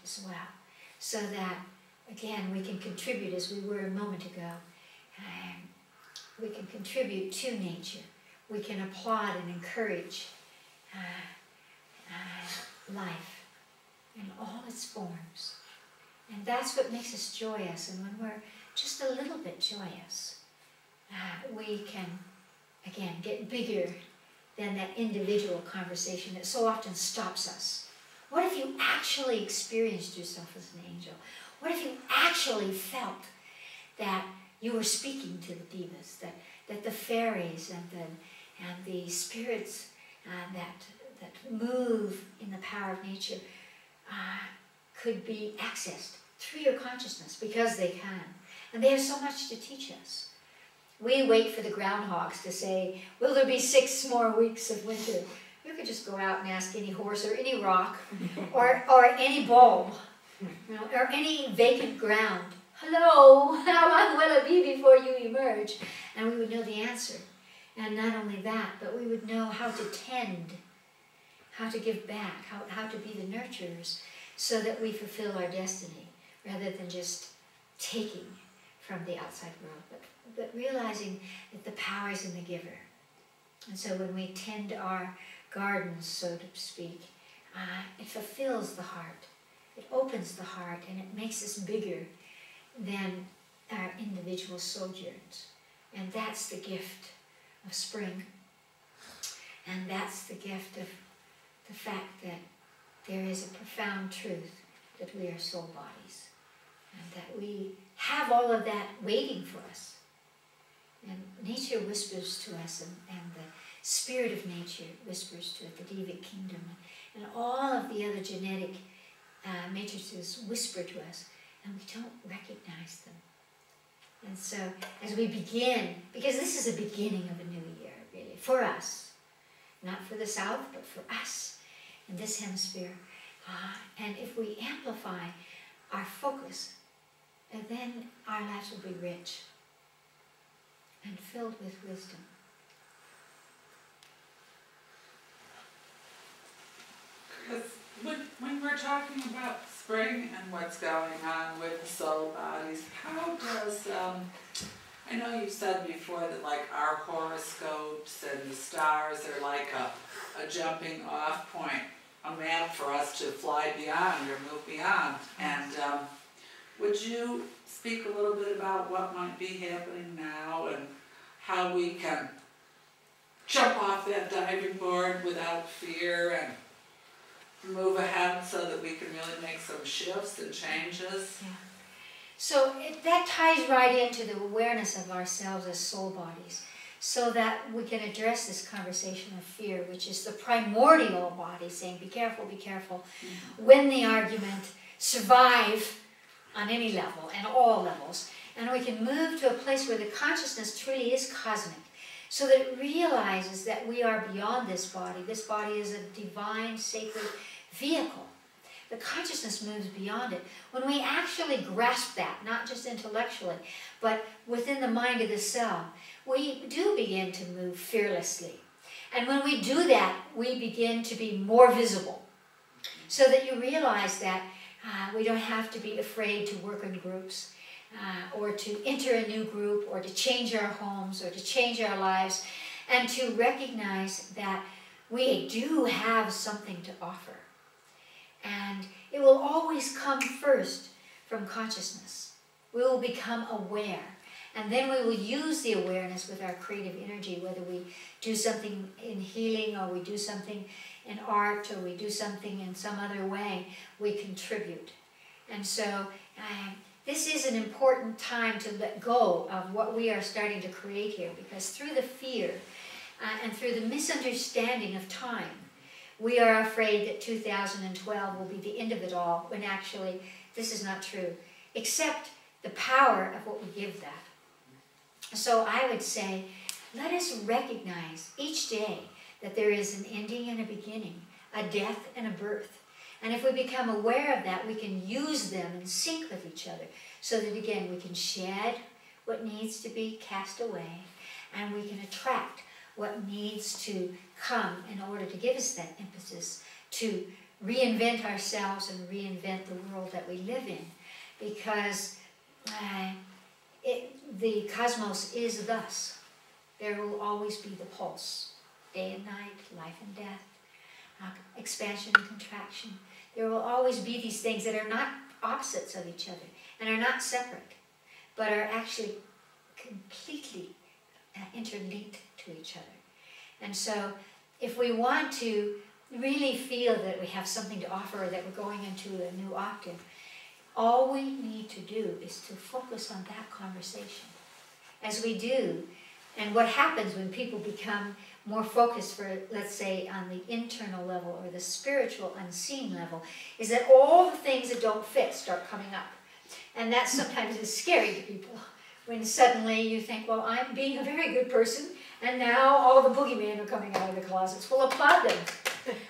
as well. So that, again, we can contribute, as we were a moment ago. We can contribute to nature. We can applaud and encourage life in all its forms. And that's what makes us joyous. And when we're just a little bit joyous, we can, again, get bigger than that individual conversation that so often stops us. What if you actually experienced yourself as an angel? What if you actually felt that you were speaking to the devas, that the fairies and the spirits that move in the power of nature could be accessed through your consciousness, because they can. And they have so much to teach us. We wait for the groundhogs to say, will there be 6 more weeks of winter? You could just go out and ask any horse or any rock or any bulb, you know, or any vacant ground. Hello, how long will it be before you emerge? And we would know the answer. And not only that, but we would know how to tend, how to give back, how to be the nurturers, so that we fulfill our destiny, rather than just taking from the outside world, but realizing that the power is in the giver. And so when we tend our gardens, so to speak, it fulfills the heart. It opens the heart, and it makes us bigger than our individual sojourns. And that's the gift of spring. And that's the gift of the fact that there is a profound truth that we are soul bodies, and that we have all of that waiting for us. And nature whispers to us, and the spirit of nature whispers to it, the Devic kingdom, and all of the other genetic matrices whisper to us, and we don't recognize them. And so as we begin, because this is a beginning of a new year, really, for us, not for the South, but for us in this hemisphere. And if we amplify our focus, then our lives will be rich and filled with wisdom. Chris, when we're talking about spring and what's going on with the soul bodies, how does, I know you said before that like our horoscopes and the stars are like a jumping off point, a map for us to fly beyond or move beyond. And would you speak a little bit about what might be happening now and how we can jump off that diving board without fear and move ahead so that we can really make some shifts and changes? Yeah. So that ties right into the awareness of ourselves as soul bodies, so that we can address this conversation of fear, which is the primordial body saying, be careful, win the argument, survive on any level and all levels. And we can move to a place where the consciousness truly is cosmic, so that it realizes that we are beyond this body. This body is a divine, sacred vehicle. The consciousness moves beyond it. When we actually grasp that, not just intellectually, but within the mind of the cell, we do begin to move fearlessly. And when we do that, we begin to be more visible, so that you realize that we don't have to be afraid to work in groups, or to enter a new group, or to change our homes, or to change our lives, and to recognize that we do have something to offer. And it will always come first from consciousness. We will become aware. And then we will use the awareness with our creative energy, whether we do something in healing, or we do something in art, or we do something in some other way, we contribute. And so this is an important time to let go of what we are starting to create here, because through the fear and through the misunderstanding of time, we are afraid that 2012 will be the end of it all, when actually this is not true. Accept the power of what we give that. So I would say, let us recognize each day that there is an ending and a beginning, a death and a birth. And if we become aware of that, we can use them in sync with each other, so that again we can shed what needs to be cast away, and we can attract what needs to come in order to give us that impetus to reinvent ourselves and reinvent the world that we live in, because the cosmos is thus. There will always be the pulse, day and night, life and death, expansion and contraction. There will always be these things that are not opposites of each other and are not separate, but are actually completely interlinked to each other. And so if we want to really feel that we have something to offer, or that we're going into a new octave, all we need to do is to focus on that conversation. As we do, and what happens when people become more focused, for, let's say, on the internal level or the spiritual unseen level, is that all the things that don't fit start coming up. And that sometimes is scary to people, when suddenly you think, well, I'm being a very good person, and now all the boogeymen are coming out of the closets. Well, applaud them.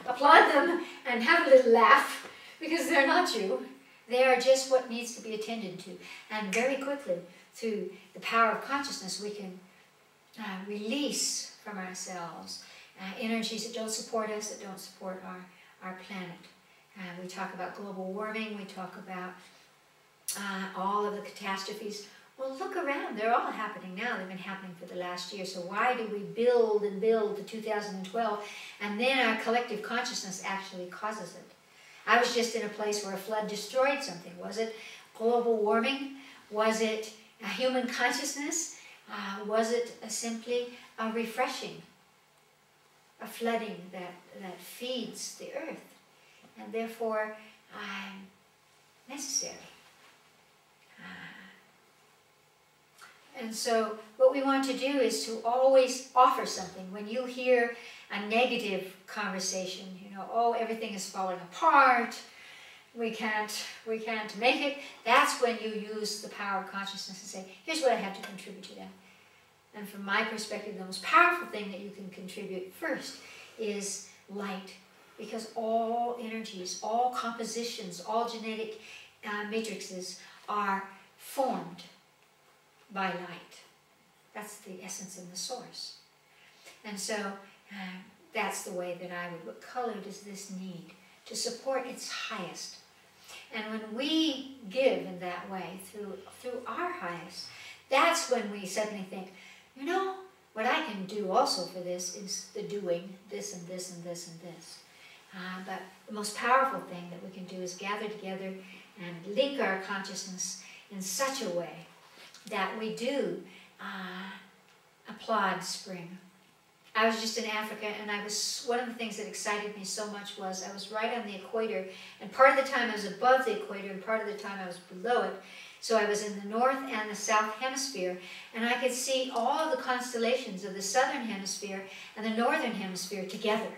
Applaud them and have a little laugh, because they're not you. They are just what needs to be attended to. And very quickly, through the power of consciousness, we can release from ourselves energies that don't support us, that don't support our planet. We talk about global warming, we talk about all of the catastrophes. Well, look around, they're all happening now. They've been happening for the last year. So why do we build and build to 2012, and then our collective consciousness actually causes it? I was just in a place where a flood destroyed something. Was it global warming? Was it a human consciousness? Was it simply a refreshing, a flooding that feeds the earth, and therefore necessary? And so what we want to do is to always offer something. When you hear a negative conversation, you know, oh, everything is falling apart, we can't make it, that's when you use the power of consciousness and say, here's what I have to contribute to that. And from my perspective, the most powerful thing that you can contribute first is light. Because all energies, all compositions, all genetic matrices are formed by light. That's the essence and the source. And so that's the way that I would look. Colored is this need to support its highest. And when we give in that way, through our highest, that's when we suddenly think, you know, what I can do also for this is the doing this and this and this and this. But the most powerful thing that we can do is gather together and link our consciousness in such a way that we do applaud spring. I was just in Africa, and one of the things that excited me so much was I was right on the equator, and part of the time I was above the equator, and part of the time I was below it. So I was in the north and the south hemisphere, and I could see all the constellations of the southern hemisphere and the northern hemisphere together.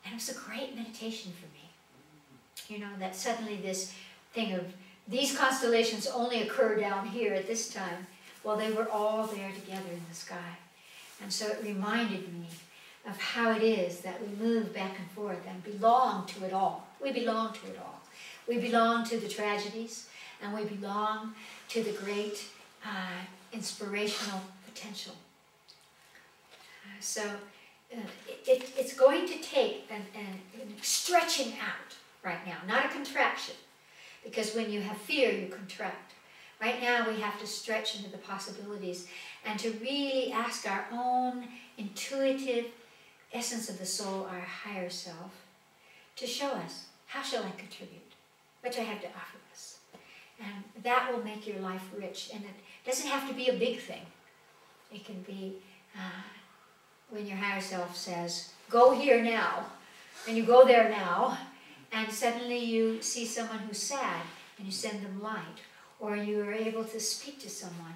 And it was a great meditation for me. You know, that suddenly this thing of these constellations only occur down here at this time. Well, they were all there together in the sky. And so it reminded me of how it is that we move back and forth and belong to it all. We belong to it all. We belong to the tragedies, and we belong to the great inspirational potential. So it's going to take an stretching out right now, not a contraction. Because when you have fear, you contract. Right now, we have to stretch into the possibilities and to really ask our own intuitive essence of the soul, our higher self, to show us, how shall I contribute? What do I have to offer us? And that will make your life rich. And it doesn't have to be a big thing. It can be when your higher self says, go here now, and you go there now, and suddenly you see someone who's sad, and you send them light. Or you are able to speak to someone,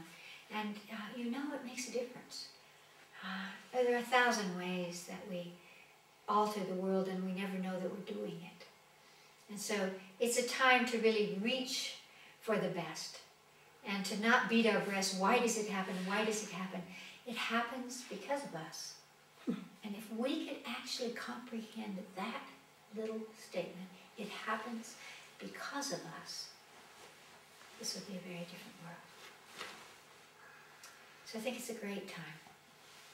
and you know it makes a difference. There are 1,000 ways that we alter the world, and we never know that we're doing it. And so it's a time to really reach for the best, and to not beat our breasts. Why does it happen? Why does it happen? It happens because of us. And if we could actually comprehend that little statement, it happens because of us, this would be a very different world. So I think it's a great time.